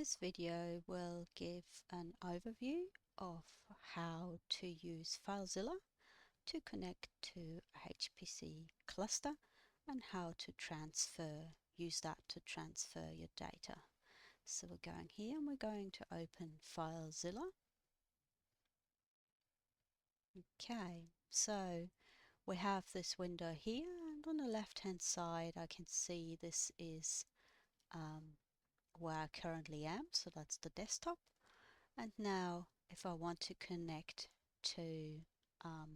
This video will give an overview of how to use FileZilla to connect to a HPC cluster and how to use that to transfer your data. So we're going here and we're going to open FileZilla. Okay, so we have this window here, and on the left hand side I can see this is where I currently am, so that's the desktop. And now if I want to connect to a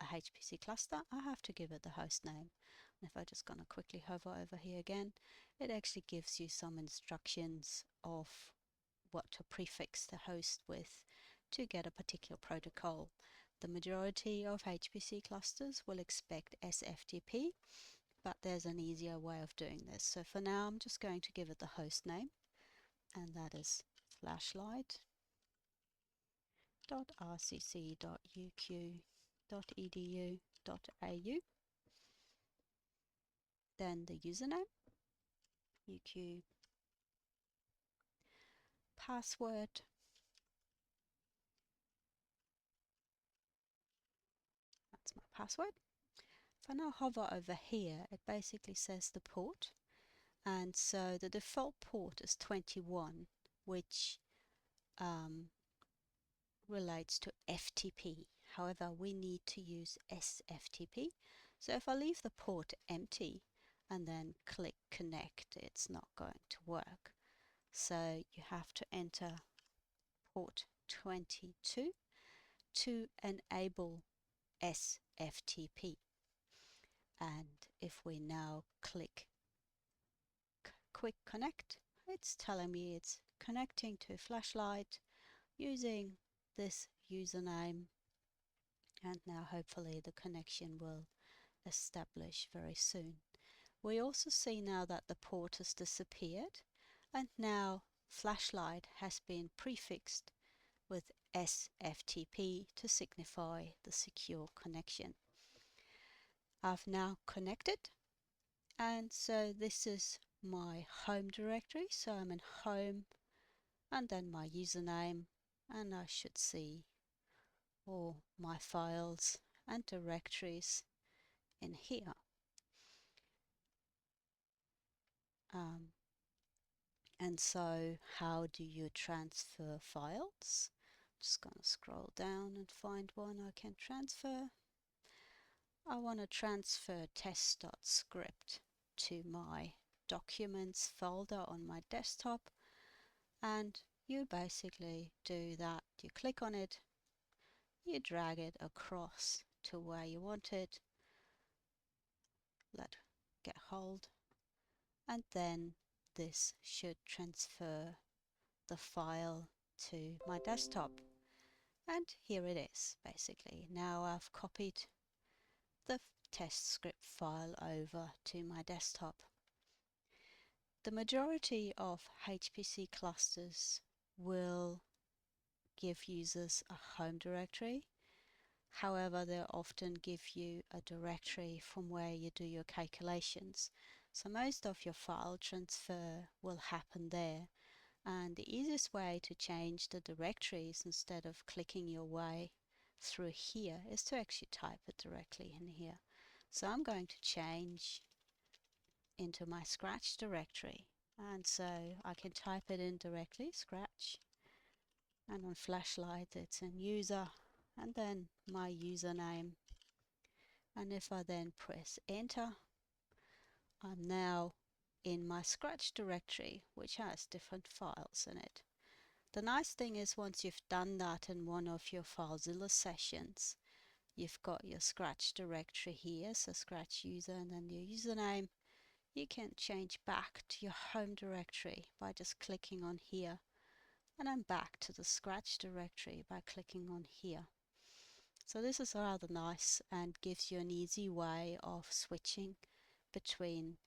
HPC cluster, I have to give it the host name. And if I just gonna quickly hover over here again, it actually gives you some instructions of what to prefix the host with to get a particular protocol. The majority of HPC clusters will expect sftp, but there's an easier way of doing this. So for now, I'm just going to give it the host name, and that is flashlight.rcc.uq.edu.au. Then the username, uq password, that's my password. If I now hover over here, it basically says the port, and so the default port is 21, which relates to FTP. However, we need to use sftp. So if I leave the port empty and then click connect, it's not going to work. So you have to enter port 22 to enable sftp. And if we now click quick connect, it's telling me it's connecting to Flashlight using this username, and now hopefully the connection will establish very soon. We also see now that the port has disappeared, and now Flashlight has been prefixed with sftp to signify the secure connection. I've now connected, and so this is my home directory. So I'm in home and then my username, and I should see all my files and directories in here. And so how do you transfer files? Just going to scroll down and find one I can transfer. I want to transfer test.script to my documents folder on my desktop, and you basically do that. You click on it, you drag it across to where you want it, let get hold, and then this should transfer the file to my desktop. And here it is, basically. Now I've copied the test script file over to my desktop. The majority of HPC clusters will give users a home directory. However, they'll often give you a directory from where you do your calculations. So most of your file transfer will happen there. And the easiest way to change the directories instead of clicking your way through here is to actually type it directly in here. So I'm going to change into my Scratch directory, and so I can type it in directly, Scratch, and on Flashlight it's in user and then my username, and if I then press enter, I'm now in my Scratch directory, which has different files in it. The nice thing is, once you've done that in one of your FileZilla sessions, you've got your Scratch directory here, so Scratch user and then your username. You can change back to your home directory by just clicking on here, and I'm back to the Scratch directory by clicking on here. So this is rather nice and gives you an easy way of switching between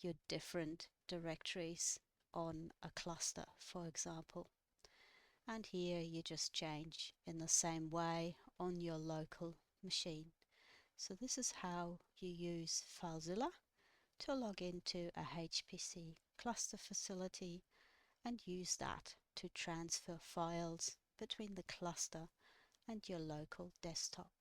your different directories on a cluster, for example. And here you just change in the same way on your local machine. So this is how you use FileZilla to log into a HPC cluster facility and use that to transfer files between the cluster and your local desktop.